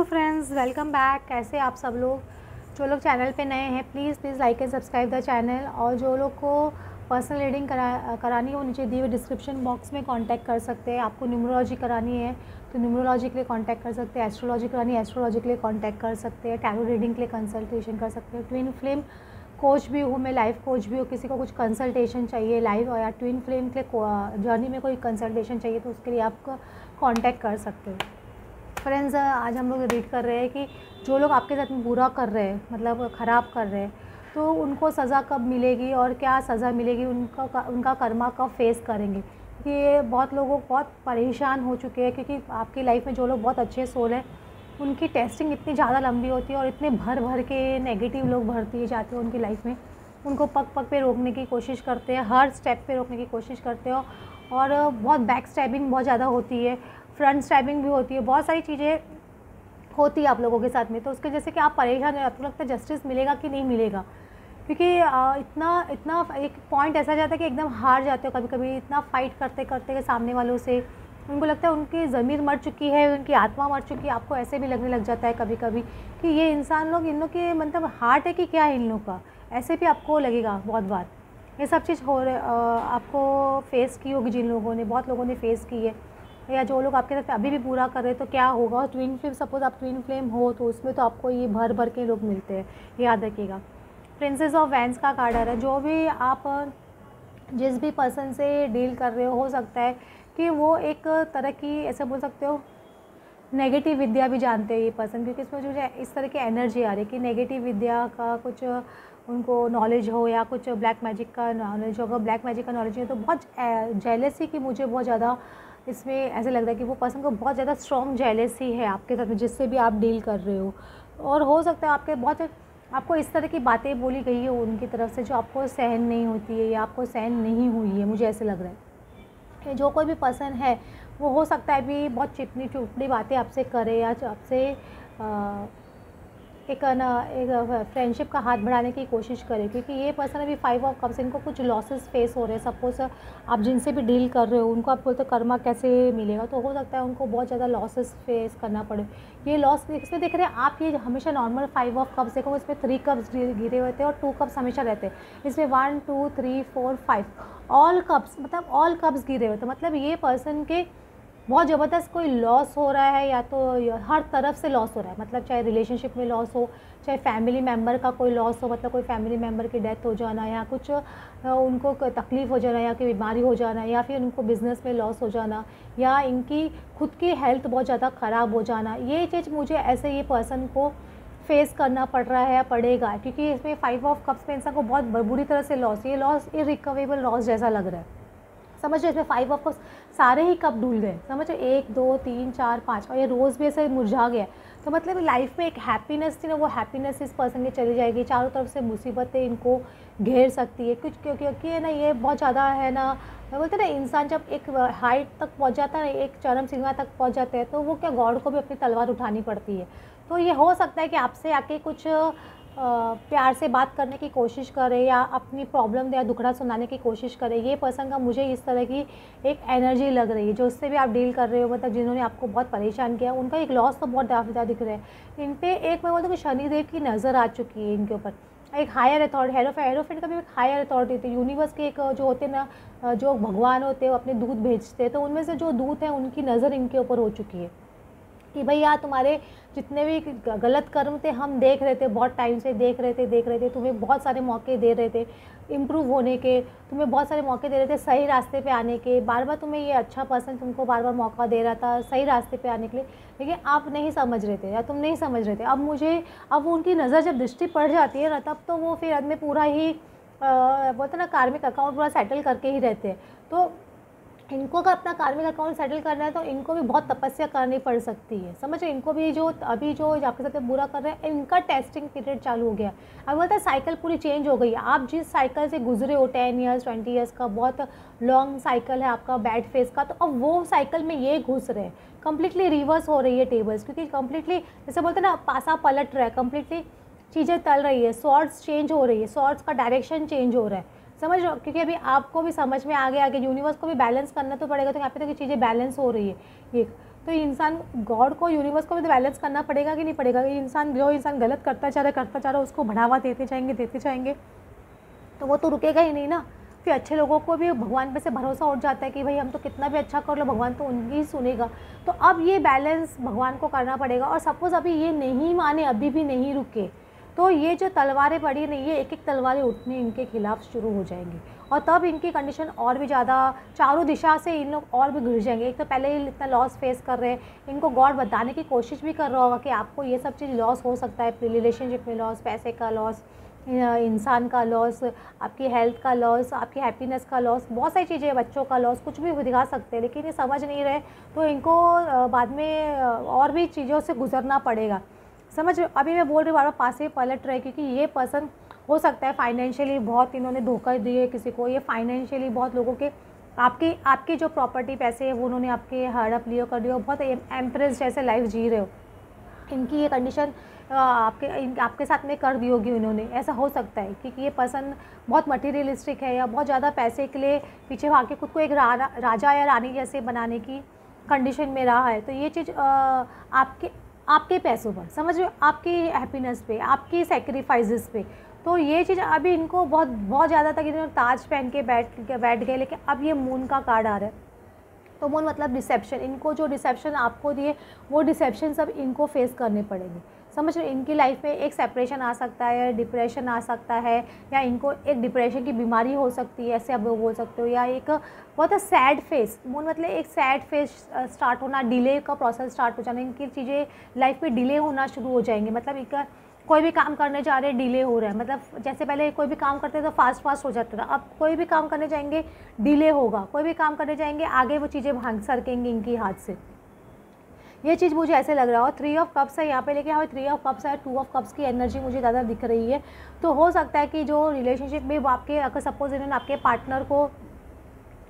Friends, welcome back. कैसे आप सब लोग? जो लोग चैनल पे नए हैं please like and subscribe the channel. और जो लोग को पर्सनल रीडिंग करानी है वो नीचे दिए हुए डिस्क्रिप्शन बॉक्स में कांटेक्ट कर सकते हैं। आपको न्यूमरोलॉजी करानी है तो न्यूमरोलॉजी के लिए कांटेक्ट कर सकते हैं। एस्ट्रोलॉजी करानी है एस्ट्रोलॉजी के लिए कांटेक्ट कर सकते हैं। टैरो रीडिंग के लिए कंसल्टेशन कर सकते हैं। ट्विन फ्लेम कोच भी हूँ मैं, लाइफ कोच भी हूँ। किसी को कुछ कंसल्टेशन चाहिए लाइव या ट्विन फ्लेम के जर्नी में कोई कंसल्टेशन चाहिए तो उसके लिए आप कांटेक्ट कर सकते हो। फ्रेंड्स, आज हम लोग रीड कर रहे हैं कि जो लोग आपके साथ में बुरा कर रहे हैं, मतलब ख़राब कर रहे हैं, तो उनको सज़ा कब मिलेगी और क्या सज़ा मिलेगी, उनका कर्मा कब फेस करेंगे। क्योंकि ये बहुत लोगों बहुत परेशान हो चुके हैं, क्योंकि आपकी लाइफ में जो लोग बहुत अच्छे सोल हैं उनकी टेस्टिंग इतनी ज़्यादा लंबी होती है और इतने भर भर के नेगेटिव लोग भरती जाते हैं उनकी लाइफ में। उनको पग पग पे रोकने की कोशिश करते हैं, हर स्टेप पे रोकने की कोशिश करते हो और बहुत बैक स्टैबिंग बहुत ज़्यादा होती है, फ्रंट स्टैबिंग भी होती है, बहुत सारी चीज़ें होती है आप लोगों के साथ में। तो उसके जैसे कि आप परेशान हैं, आपको लगता है जस्टिस मिलेगा कि नहीं मिलेगा, क्योंकि इतना इतना एक पॉइंट ऐसा जाता है कि एकदम हार जाते हो कभी कभी। इतना फाइट करते करते के सामने वालों से उनको लगता है उनकी ज़मीर मर चुकी है, उनकी आत्मा मर चुकी है। आपको ऐसे भी लगने लग जाता है कभी कभी कि ये इंसान लोग, इन लोग के मतलब हार्ट है कि क्या है इन लोग का, ऐसे भी आपको लगेगा बहुत बार। ये सब चीज़ हो रहे आपको फेस की होगी, जिन लोगों ने, बहुत लोगों ने फेस की है, या जो लोग आपके साथ अभी भी पूरा कर रहे हैं। तो क्या होगा, और ट्विन फ्लेम, सपोज आप ट्विन फ्लेम हो तो उसमें तो आपको ये भर भर के लोग मिलते हैं, याद रखिएगा। प्रिंसेस ऑफ वैंस का कार्ड आ रहा है। जो भी आप जिस भी पर्सन से डील कर रहे हो सकता है कि वो एक तरह की, ऐसे बोल सकते हो, नेगेटिव विद्या भी जानते हैं ये पर्सन, क्योंकि इसमें जो है इस तरह की एनर्जी आ रही है कि नेगेटिव विद्या का कुछ उनको नॉलेज हो या कुछ ब्लैक मैजिक का नॉलेज हो। अगर ब्लैक मैजिक का नॉलेज है तो बहुत जेलसी की मुझे बहुत ज़्यादा इसमें ऐसे लग रहा है कि वो पर्सन को बहुत ज़्यादा स्ट्रॉन्ग जेलसी है आपके साथ में, जिससे भी आप डील कर रहे हो। और हो सकता है आपके बहुत आपको इस तरह की बातें बोली गई है उनकी तरफ से जो आपको सहन नहीं होती है या आपको सहन नहीं हुई है, मुझे ऐसे लग रहा है। जो कोई भी पर्सन है वो हो सकता है भी बहुत चिपनी चुपड़ी बातें आपसे करे या आपसे एक फ्रेंडशिप का हाथ बढ़ाने की कोशिश करें, क्योंकि ये पर्सन अभी 5 ऑफ कप्स, इनको कुछ लॉसेस फेस हो रहे हैं। सपोज आप जिनसे भी डील कर रहे हो उनको आप बोलते हो कर्मा कैसे मिलेगा, तो हो सकता है उनको बहुत ज़्यादा लॉसेस फेस करना पड़े। ये लॉस इसमें देख रहे हैं आप, ये हमेशा नॉर्मल 5 ऑफ कप्स देखो, इसमें 3 कप्स गिरे हुए थे और 2 कप्स हमेशा रहते हैं। इसमें 1 2 3 4 5 ऑल कप्स, मतलब ऑल कप्स गिरे हुए थे। मतलब ये पर्सन के बहुत ज़बरदस्त कोई लॉस हो रहा है, या तो हर तरफ से लॉस हो रहा है। मतलब चाहे रिलेशनशिप में लॉस हो, चाहे फैमिली मेम्बर का कोई लॉस हो, मतलब कोई फैमिली मेम्बर की डेथ हो जाना, या कुछ उनको तकलीफ़ हो जाना, या कोई बीमारी हो जाना, या फिर उनको बिज़नेस में लॉस हो जाना, या इनकी खुद की हेल्थ बहुत ज़्यादा ख़राब हो जाना। ये चीज़ मुझे ऐसे ये पर्सन को फेस करना पड़ रहा है या पड़ेगा, क्योंकि इसमें 5 ऑफ कप्स में इंसान को बहुत बुरी तरह से लॉस, ये लॉस इरिकवेबल लॉस जैसा लग रहा है। समझ रहे, इसमें 5 ऑफ कप्स सारे ही कप डूल गए। समझ रहे, 1 2 3 4 5 और ये रोज़ भी ऐसे मुरझा गया। तो मतलब लाइफ में एक हैप्पीनेस थी ना, वो हैप्पीनेस इस पर्सन की चली जाएगी। चारों तरफ से मुसीबतें इनको घेर सकती है कुछ, क्योंकि है ना, ये बहुत ज़्यादा है ना, मैं बोलते ना, इंसान जब एक हाइट तक पहुंच जाता है, एक चरम सीमा तक पहुंच जाते हैं, तो वो क्या गॉड को भी अपनी तलवार उठानी पड़ती है। तो ये हो सकता है कि आपसे आके कुछ प्यार से बात करने की कोशिश करे या अपनी प्रॉब्लम या दुखड़ा सुनाने की कोशिश करे। ये पर्सन का मुझे इस तरह की एक एनर्जी लग रही है। जो उससे भी आप डील कर रहे हो, मतलब जिन्होंने आपको बहुत परेशान किया, उनका एक लॉस तो बहुत ज़्यादा दिख रहा है इन पे। एक मैं बोलती हूँ कि शनिदेव की नज़र आ चुकी है इनके ऊपर। एक हायर अथॉरिटी, हेरोफेंट का भी एक हायर अथॉरिटी थी। यूनिवर्स के एक जो होते ना, जो भगवान होते हैं, वो अपने दूत भेजते हैं, तो उनमें से जो दूत हैं उनकी नज़र इनके ऊपर हो चुकी है कि भैया तुम्हारे जितने भी गलत कर्म थे हम देख रहे थे, बहुत टाइम से देख रहे थे, तुम्हें बहुत सारे मौके दे रहे थे इम्प्रूव होने के, तुम्हें बहुत सारे मौके दे रहे थे सही रास्ते पे आने के। बार बार तुम्हें ये अच्छा पर्सन तुमको बार बार मौका दे रहा था सही रास्ते पे आने के लिए, लेकिन आप नहीं समझ रहे थे या तुम नहीं समझ रहे थे। अब उनकी नज़र जब दृष्टि पड़ जाती है ना, तब तो वो फिर आदमी पूरा ही बोलते ना, कार्मिक अकाउंट पूरा सेटल करके ही रहते हैं। तो इनको अगर अपना कार्मिक अकाउंट सेटल करना है तो इनको भी बहुत तपस्या करनी पड़ सकती है। समझ रहे, इनको भी जो अभी जो आपके साथ बुरा कर रहे हैं, इनका टेस्टिंग पीरियड चालू हो गया। अब बोलता है साइकिल पूरी चेंज हो गई है। आप जिस साइकिल से गुजरे हो 10 ईयर्स 20 ईयर्स का बहुत लॉन्ग साइकिल है आपका बैड फेस का, तो अब वो साइकिल में ये घुस रहे हैं। कम्प्लीटली रिवर्स हो रही है टेबल्स, क्योंकि कम्प्लीटली जैसे बोलते हैं ना, पासा पलट रहा है, कम्प्लीटली चीज़ें तल रही है, सॉर्ट्स चेंज हो रही है, सॉर्ट्स का डायरेक्शन चेंज हो रहा है। समझ रहे हो, क्योंकि अभी आपको भी समझ में आ गया कि यूनिवर्स को भी बैलेंस करना तो पड़ेगा। तो यहाँ पे तो चीज़ें बैलेंस हो रही है ये, तो इंसान गॉड को, यूनिवर्स को भी तो बैलेंस करना पड़ेगा कि नहीं पड़ेगा। जो इंसान गलत करता जा रहा है उसको बढ़ावा देते जाएंगे तो वो तो रुकेगा ही नहीं ना। फिर अच्छे लोगों को भी भगवान पे से भरोसा उठ जाता है कि भाई हम तो कितना भी अच्छा कर लो भगवान तो उनकी ही सुनेगा। तो अब ये बैलेंस भगवान को करना पड़ेगा। और सपोज़ अभी ये नहीं माने, अभी भी नहीं रुके, तो ये जो तलवारें पड़ी नहीं, ये एक एक तलवारें उठने इनके खिलाफ शुरू हो जाएंगी और तब इनकी कंडीशन और भी ज़्यादा, चारों दिशा से इन लोग और भी घिर जाएंगे। एक तो पहले ही इतना लॉस फेस कर रहे हैं, इनको गॉड बताने की कोशिश भी कर रहा होगा कि आपको ये सब चीज़ लॉस हो सकता है, रिलेशनशिप में लॉस, पैसे का लॉस, इंसान का लॉस, आपकी हेल्थ का लॉस, आपकी हैप्पीनेस का लॉस, बहुत सारी चीज़ें, बच्चों का लॉस, कुछ भी दिखा सकते हैं। लेकिन ये समझ नहीं रहे तो इनको बाद में और भी चीज़ों से गुजरना पड़ेगा। समझ, अभी मैं बोल रही हूँ बार बार पास से पलट रहे, क्योंकि ये पर्सन हो सकता है फाइनेंशियली बहुत इन्होंने धोखा दिए किसी को, ये फाइनेंशियली बहुत लोगों के आपकी जो प्रॉपर्टी पैसे है वो उन्होंने आपके हड़प लियो कर दिया, बहुत एम्प्रेस जैसे लाइफ जी रहे हो, इनकी ये कंडीशन आपके साथ में कर दी होगी उन्होंने। ऐसा हो सकता है क्योंकि ये पर्सन बहुत मटीरियलिस्टिक है या बहुत ज़्यादा पैसे के लिए पीछे भाग के खुद को एक राजा या रानी जैसे बनाने की कंडीशन में रहा है। तो ये चीज़ आपके पैसों पर, समझ रहे हो, आपकी हैप्पीनेस पे, आपकी सेक्रीफाइसेस पे। तो ये चीज़ अभी इनको बहुत ज़्यादा तक इन्होंने ताज पहन के बैठ गए। लेकिन अब ये मून का कार्ड आ रहा है, तो मून मतलब डिसेप्शन। इनको जो डिसेप्शन आपको दिए वो डिसेप्शन सब इनको फेस करने पड़ेंगे। समझ रहे, इनकी लाइफ में एक सेपरेशन आ सकता है, डिप्रेशन आ सकता है, या इनको एक डिप्रेशन की बीमारी हो सकती है, ऐसे आप बोल सकते हो, या एक बहुत सैड फेस, मून मतलब एक सैड फेस स्टार्ट होना, डिले का प्रोसेस स्टार्ट हो जाना, इनकी चीज़ें लाइफ में डिले होना शुरू हो जाएंगी। मतलब एक कोई भी काम करने जा रहे हैं डिले हो रहा है, मतलब जैसे पहले कोई भी काम करते तो फास्ट हो जाता था, अब कोई भी काम करने जाएंगे डिले होगा, कोई भी काम करने जाएंगे आगे वो चीज़ें भाग सरकेंगी इनकी हाथ से। ये चीज़ मुझे ऐसे लग रहा हो। 3 ऑफ कप्स है यहाँ पे, लेकिन यहाँ 3 ऑफ कप्स है, 2 ऑफ कप्स की एनर्जी मुझे ज़्यादा दिख रही है। तो हो सकता है कि जो रिलेशनशिप में आपके, अगर सपोज इन्होंने आपके पार्टनर को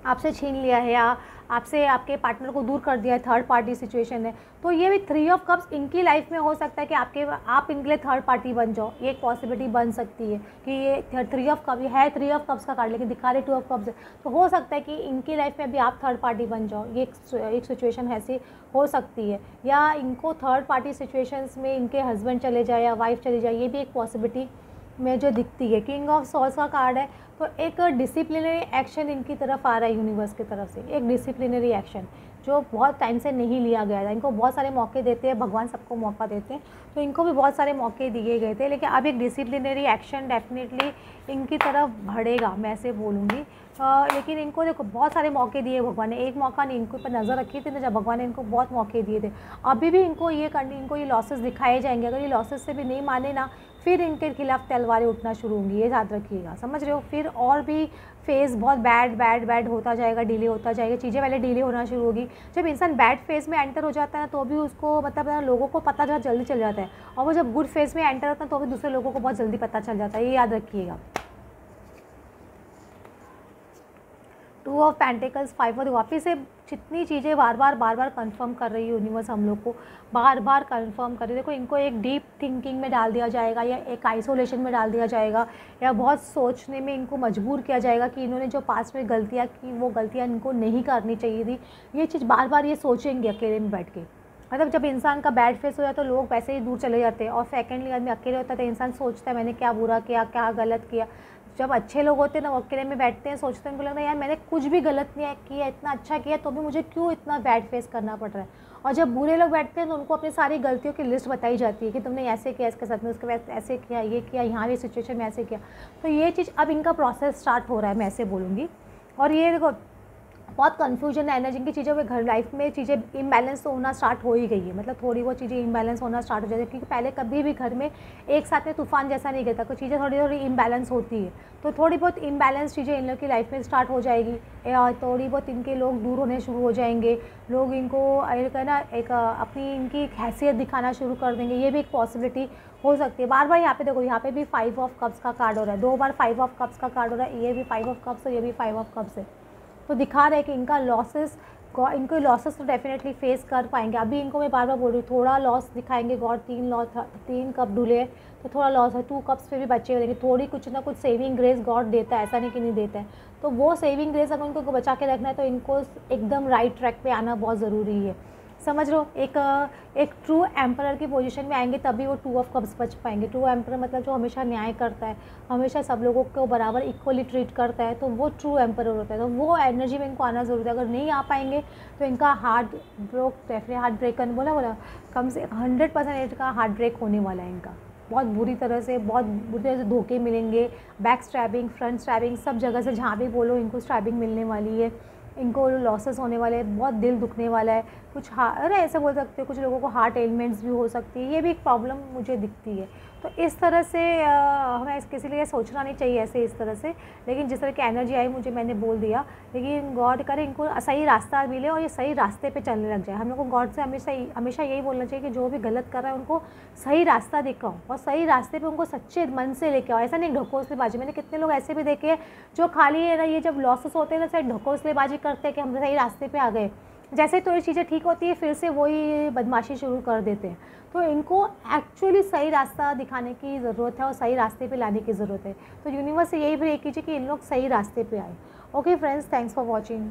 आपसे छीन लिया है या आपसे आपके पार्टनर को दूर कर दिया है, थर्ड पार्टी सिचुएशन है, तो ये भी 3 ऑफ कप्स इनकी लाइफ में हो सकता है कि आप इनके लिए थर्ड पार्टी बन जाओ। ये एक पॉसिबिलिटी बन सकती है कि ये 3 ऑफ कप है, 3 ऑफ कप्स का कार्ड, लेकिन दिखा रहे 2 ऑफ कप्स है। तो हो सकता है कि इनकी लाइफ में भी आप थर्ड पार्टी बन जाओ, ये एक सिचुएशन ऐसी हो सकती है। या इनको थर्ड पार्टी सिचुएशंस में इनके हस्बैंड चले जाए या वाइफ चली जाए, ये भी एक पॉसिबिलिटी में जो दिखती है। किंग ऑफ सॉर्ड्स का कार्ड है, तो एक डिसिप्लिनरी एक्शन इनकी तरफ आ रहा है यूनिवर्स की तरफ से, एक डिसिप्लिनरी एक्शन जो बहुत टाइम से नहीं लिया गया था। इनको बहुत सारे मौके देते हैं, भगवान सबको मौका देते हैं, तो इनको भी बहुत सारे मौके दिए गए थे, लेकिन अब एक डिसिप्लिनरी एक्शन डेफिनेटली इनकी तरफ बढ़ेगा, मैं ऐसे बोलूँगी। लेकिन इनको देखो बहुत सारे मौके दिए भगवान ने, एक मौका नहीं, इनको पर नज़र रखी थी ना जब भगवान ने इनको बहुत मौके दिए थे। अभी भी इनको ये लॉसेस दिखाए जाएंगे, अगर ये लॉसेस से भी नहीं माने ना, फिर इनके खिलाफ तलवारें उठना शुरू होंगी, ये याद रखिएगा, समझ रहे हो। फिर और भी फेज़ बहुत बैड होता जाएगा, डिले होता जाएगा, चीज़ें पहले डिले होना शुरू होगी। जब इंसान बैड फेज़ में एंटर हो जाता है ना, तो भी उसको मतलब लोगों को पता बहुत जल्दी चल जाता है, और वो जब गुड फेज़ में एंटर होता है तो भी दूसरे लोगों को बहुत जल्दी पता चल जाता है, ये याद रखिएगा। 2 ऑफ पेंटिकल्स, 5 और वापस से जितनी चीज़ें बार बार कंफर्म कर रही है यूनिवर्स, हम लोग को बार कंफर्म कर रही है। देखो इनको एक डीप थिंकिंग में डाल दिया जाएगा, या एक आइसोलेशन में डाल दिया जाएगा, या बहुत सोचने में इनको मजबूर किया जाएगा कि इन्होंने जो पास्ट में गलतियाँ की वो गलतियाँ इनको नहीं करनी चाहिए थी। ये चीज़ बार ये सोचेंगे अकेले में बैठ के। मतलब जब इंसान का बैड फेस हो जाता है तो लोग वैसे ही दूर चले जाते हैं, और सेकेंडली आदमी अकेले होता है तो इंसान सोचता है मैंने क्या बुरा किया, क्या गलत किया। जब अच्छे लोग होते हैं ना, वो अकेले में बैठते हैं, सोचते हैं, उनको लगता है यार मैंने कुछ भी गलत नहीं किया, इतना अच्छा किया, तो भी मुझे क्यों इतना बैड फेस करना पड़ रहा है। और जब बुरे लोग बैठते हैं तो उनको अपनी सारी गलतियों की लिस्ट बताई जाती है कि तुमने ऐसे किया, इसके साथ में उसके बाद ऐसे किया, ये किया, यहाँ भी सिचुएशन में ऐसे किया। तो ये चीज़ अब इनका प्रोसेस स्टार्ट हो रहा है, मैं ऐसे बोलूँगी। और ये देखो बहुत कन्फ्यूजन है एनर्जी की चीज़ों में, घर लाइफ में चीज़ें इम्बैलेंस तो होना स्टार्ट हो ही गई है, मतलब थोड़ी बहुत चीज़ें इम्बैलेंस होना स्टार्ट हो जाती है, क्योंकि पहले कभी भी घर में एक साथ में तूफान जैसा नहीं गिरता, कुछ चीज़ें थोड़ी इम्बैलेंस होती है, तो थोड़ी बहुत इम्बैलेंस चीज़ें इन लोग की लाइफ में स्टार्ट हो जाएगी, थोड़ी बहुत इनके लोग दूर होने शुरू हो जाएंगे, लोग इनको ना एक अपनी इनकी हैसियत दिखाना शुरू कर देंगे, ये भी एक पॉसिबिलिटी हो सकती है। बार यहाँ पे देखो, यहाँ पे भी 5 ऑफ कप्स का कार्ड हो रहा है, 2 बार 5 ऑफ कप्स का कार्ड हो रहा है, ये भी 5 ऑफ कप्स है, ये भी 5 ऑफ कप्स है। तो दिखा रहे हैं कि इनको लॉसेस तो डेफिनेटली फेस कर पाएंगे। अभी इनको मैं बार बोल रही हूँ, थोड़ा लॉस दिखाएंगे गॉड, 3 कप डुले है तो थोड़ा लॉस है, 2 कप्स फिर भी बचे रहेंगे, थोड़ी कुछ ना कुछ सेविंग ग्रेस गॉड देता है, ऐसा नहीं कि नहीं देता है। तो वो सेविंग ग्रेस अगर उनको बचा के रखना है तो इनको एकदम राइट ट्रैक पे आना बहुत ज़रूरी है। समझ लो एक ट्रू एम्परर की पोजीशन में आएंगे तभी वो 2 ऑफ कप्स बच पाएंगे। ट्रू एम्परर मतलब जो हमेशा न्याय करता है, हमेशा सब लोगों को बराबर इक्वली ट्रीट करता है, तो वो ट्रू एम्परर होता है। तो वो एनर्जी में इनको आना ज़रूरी है। अगर नहीं आ पाएंगे तो इनका हार्ट ब्रेक बोला कम से 100% का हार्ट ब्रेक होने वाला है इनका। बहुत बुरी तरह से धोखे मिलेंगे, बैक स्ट्रैबिंग, फ्रंट स्ट्रैबिंग, सब जगह से जहाँ भी बोलो इनको स्ट्रैबिंग मिलने वाली है, इनको लॉसेस होने वाले हैं, बहुत दिल दुखने वाला है, कुछ अरे ऐसे बोल सकते हो कुछ लोगों को हार्ट एलिमेंट्स भी हो सकती है। ये भी एक प्रॉब्लम मुझे दिखती है। तो इस तरह से हमें किसी लिए सोचना नहीं चाहिए ऐसे इस तरह से, लेकिन जिस तरह की एनर्जी आई मैंने बोल दिया। लेकिन गॉड करे इनको सही रास्ता मिले और ये सही रास्ते पे चलने लग जाए। हम लोग को गॉड से हमेशा यही बोलना चाहिए कि जो भी गलत कर रहा है उनको सही रास्ता दिखाओ और सही रास्ते पे उनको सच्चे मन से लेके आओ। ऐसा नहीं ढकोसलेबाजी। मैंने कितने लोग ऐसे भी देखे हैं जो खाली है ना, ये जब लॉसेस होते हैं ना, सर ढकोसलेबाजी करते हैं कि हम सही रास्ते पे आ गए, जैसे थोड़ी चीज़ें ठीक होती है फिर से वही बदमाशी शुरू कर देते हैं। तो इनको एक्चुअली सही रास्ता दिखाने की ज़रूरत है और सही रास्ते पे लाने की ज़रूरत है। तो यूनिवर्स से यही प्रे कीजिए कि इन लोग सही रास्ते पे आए। Okay friends, thanks for watching.